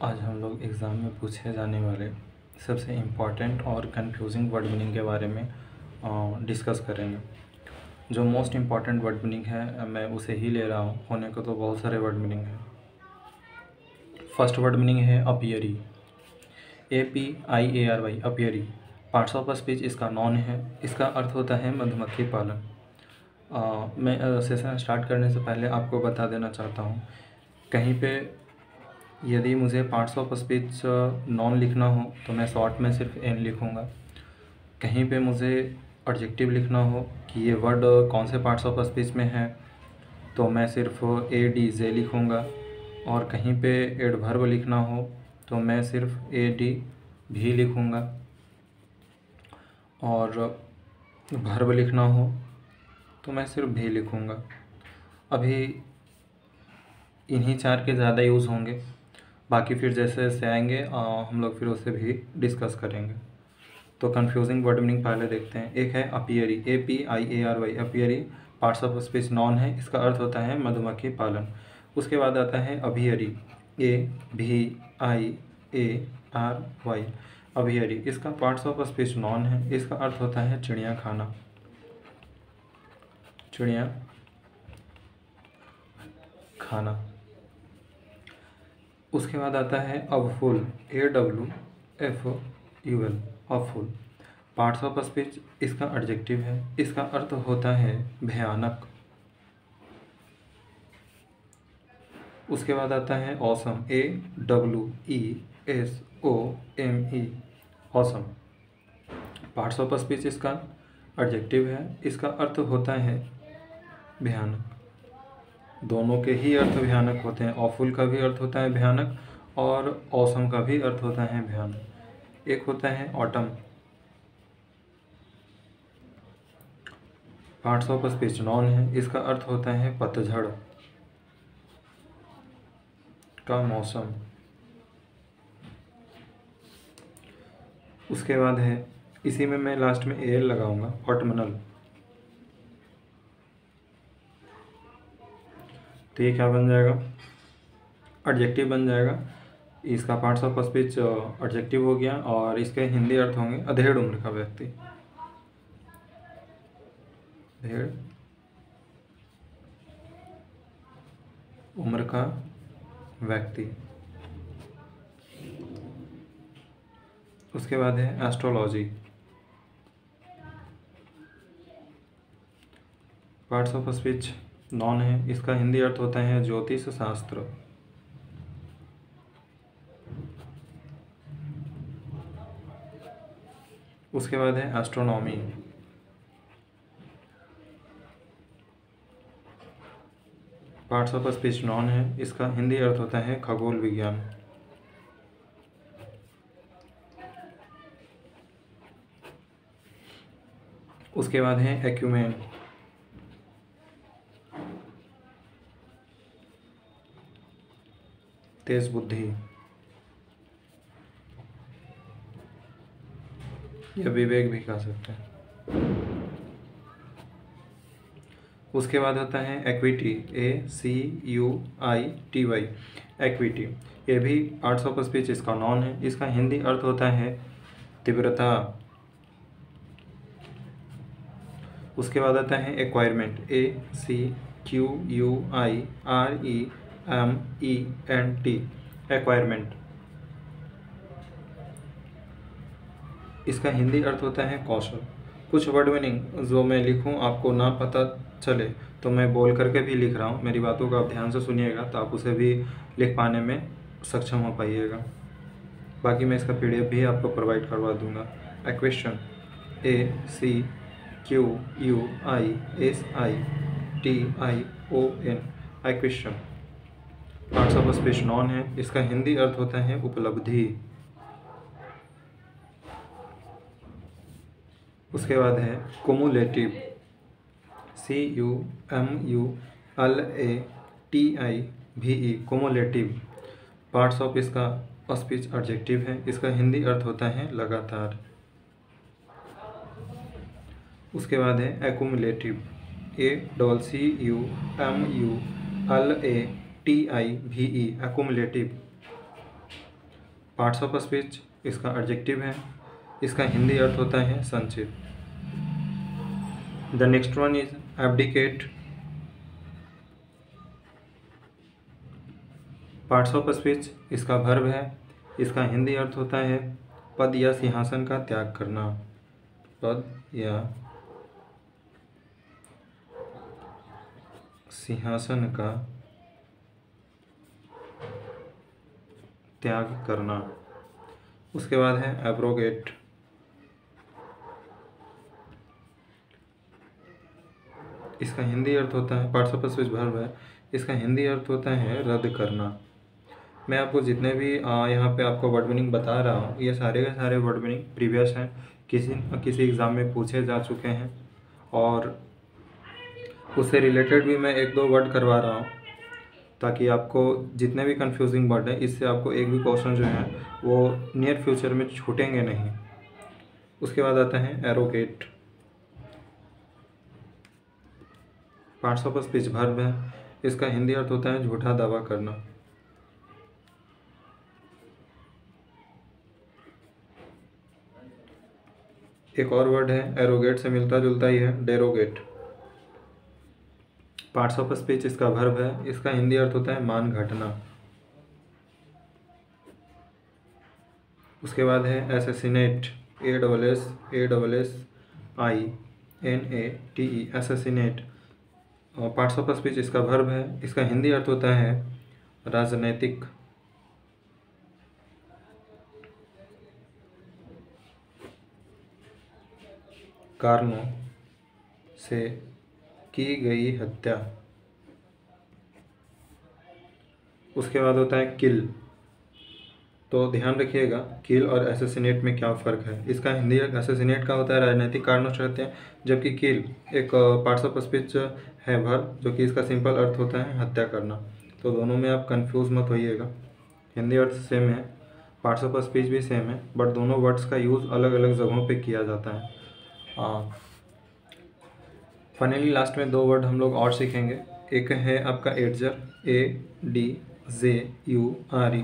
आज हम लोग एग्ज़ाम में पूछे जाने वाले सबसे इम्पॉर्टेंट और कंफ्यूजिंग वर्ड मीनिंग के बारे में डिस्कस करेंगे। जो मोस्ट इम्पॉर्टेंट वर्ड मीनिंग है मैं उसे ही ले रहा हूँ, होने को तो बहुत सारे वर्ड मीनिंग हैं। फर्स्ट वर्ड मीनिंग है apiary, APIARY, apiary. Parts of speech इसका नॉन है, इसका अर्थ होता है मधुमक्खी पालन। मैं सेशन स्टार्ट करने से पहले आपको बता देना चाहता हूँ, कहीं पे यदि मुझे पार्ट्स ऑफ स्पीच नॉन लिखना हो तो मैं शॉर्ट में सिर्फ एन लिखूँगा। कहीं पे मुझे एडजेक्टिव लिखना हो कि ये वर्ड कौन से पार्ट्स ऑफ स्पीच में है तो मैं सिर्फ ADJ लिखूँगा। और कहीं पे एडवर्ब लिखना हो तो मैं सिर्फ AD भी लिखूँगा। और वर्ब लिखना हो तो मैं सिर्फ भी लिखूँगा। अभी इन्हीं चार के ज़्यादा यूज़ होंगे, बाकी फिर जैसे जैसे आएंगे हम लोग फिर उससे भी डिस्कस करेंगे। तो कंफ्यूजिंग वर्ड मीनिंग पहले देखते हैं। एक है apiary, APIARY, apiary parts of speech noun है, इसका अर्थ होता है मधुमक्खी पालन। उसके बाद आता है अभियरी, AVIARY, अभियरी, इसका पार्ट्स ऑफ स्पीच नॉन है, इसका अर्थ होता है चिड़िया खाना, चिड़िया खाना। उसके बाद आता है अवफुल, AWFUL, अवफुल, पार्ट्स ऑफ स्पीच इसका एडजेक्टिव है, इसका अर्थ होता है भयानक। उसके बाद आता है awesome, AWESOME, awesome, parts of speech इसका एडजेक्टिव है, इसका अर्थ होता है भयानक। दोनों के ही अर्थ भयानक होते हैं, ऑफुल का भी अर्थ होता है भयानक और ऑसम का भी अर्थ होता है भयानक। एक होता है autumn, parts of speech noun है, इसका अर्थ होता है पतझड़ का मौसम। उसके बाद है, इसी में मैं लास्ट में AL लगाऊंगा, ऑटमनल। तो ये क्या बन जाएगा, एडजेक्टिव बन जाएगा। इसका पार्ट्स ऑफ स्पीच एडजेक्टिव हो गया और इसके हिंदी अर्थ होंगे अधेड़ उम्र का व्यक्ति, अधेड़ उम्र का व्यक्ति। उसके बाद है astrology, parts of speech noun है, इसका हिंदी अर्थ होता है ज्योतिष शास्त्र। उसके बाद है astronomy, parts of speech noun है, इसका हिंदी अर्थ होता है खगोल विज्ञान। उसके बाद है एक्यूमेन, तेज बुद्धि या विवेक भी कह सकते हैं। उसके बाद होता है एक्विटी, ACUITY, एक्विटी, ये भी पार्ट्स ऑफ स्पीच इसका नॉन है, इसका हिंदी अर्थ होता है तीव्रता। उसके बाद आता है एक्वायरमेंट, ACQUIREMENT, एक्वायरमेंट, इसका हिंदी अर्थ होता है कौशल। कुछ वर्ड मीनिंग जो मैं लिखूं आपको ना पता चले तो मैं बोल करके भी लिख रहा हूं, मेरी बातों को आप ध्यान से सुनिएगा तो आप उसे भी लिख पाने में सक्षम हो पाइएगा। बाकी मैं इसका PDF भी आपको प्रोवाइड करवा दूंगा। Equation, ACQUISITION, equation, parts of speech noun है, इसका हिंदी अर्थ होता है उपलब्धि। उसके बाद है cumulative, CUMULATIVE, cumulative, parts of इसका स्पीच एडजेक्टिव है, इसका हिंदी अर्थ होता है लगातार। उसके बाद है accumulative, ACCUMULATIVE, accumulative, parts of speech इसका एडजेक्टिव है, इसका हिंदी अर्थ होता है संचित। The next one is abdicate. Parts of speech इसका वर्ब है, इसका हिंदी अर्थ होता है पद या सिंहासन का त्याग करना। पद या सिंहासन का त्याग करना। उसके बाद है एब्रोगेट। इसका हिंदी अर्थ होता है, पार्ट्स ऑफ स्पीच वर्ब है, इसका हिंदी अर्थ होता है रद्द करना। मैं आपको जितने भी यहाँ पे आपको वर्ड मीनिंग बता रहा हूँ, ये सारे के सारे वर्ड मीनिंग प्रीवियस हैं, किसी एग्ज़ाम में पूछे जा चुके हैं, और उससे रिलेटेड भी मैं एक दो वर्ड करवा रहा हूँ, ताकि आपको जितने भी कंफ्यूजिंग वर्ड है, इससे आपको एक भी क्वेश्चन जो है वो नियर फ्यूचर में छूटेंगे नहीं। उसके बाद आता है arrogate. Parts of speech verb है, इसका हिंदी अर्थ होता है झूठा दावा करना। एक और वर्ड है एरोगेट से मिलता जुलता ही है, डेरोगेट। पार्ट्स ऑफ स्पीच इसका वर्ब है, इसका हिंदी अर्थ होता है मान घटना। उसके बाद है assassinate, ASSINATE, assassinate. Parts of speech इसका वर्ब है, इसका हिंदी अर्थ होता है राजनैतिक। कारणों से की गई हत्या। उसके बाद होता है किल। तो ध्यान रखिएगा किल और एसेसिनेट में क्या फ़र्क है। इसका हिंदी एसेसिनेट का होता है राजनीतिक कारणों से हत्या, जबकि किल एक पार्ट्स ऑफ स्पीच है वर्ब, जो कि इसका सिंपल अर्थ होता है हत्या करना। तो दोनों में आप कंफ्यूज मत होइएगा, हिंदी अर्थ सेम है, पार्ट्स ऑफ स्पीच भी सेम है, बट दोनों वर्ड्स का यूज़ अलग अलग जगहों पे किया जाता है। फाइनली लास्ट में दो वर्ड हम लोग और सीखेंगे। एक है आपका एडजर, ADJURE,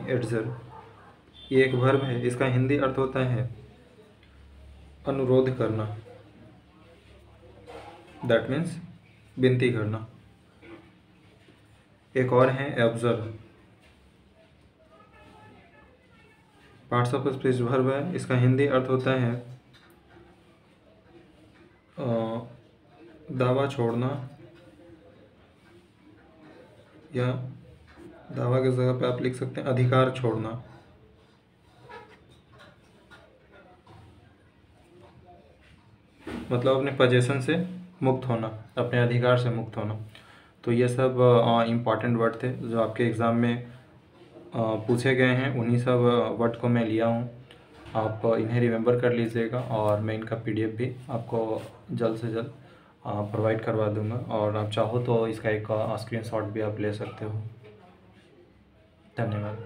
एडजर। ये एक वर्ब है, इसका हिंदी अर्थ होता है अनुरोध करना, दैट मीन्स विनती करना। एक और है observe. Parts of speech verb है, इसका हिंदी अर्थ होता है दावा छोड़ना, या दावा की जगह पे आप लिख सकते हैं अधिकार छोड़ना। मतलब अपने पोजीशन से मुक्त होना, अपने अधिकार से मुक्त होना। तो ये सब इम्पॉर्टेंट वर्ड थे जो आपके एग्ज़ाम में पूछे गए हैं, उन्हीं सब वर्ड को मैं लिया हूँ। आप इन्हें रिमेंबर कर लीजिएगा, और मैं इनका PDF भी आपको जल्द से जल्द प्रोवाइड करवा दूंगा, और आप चाहो तो इसका एक स्क्रीनशॉट भी आप ले सकते हो। धन्यवाद।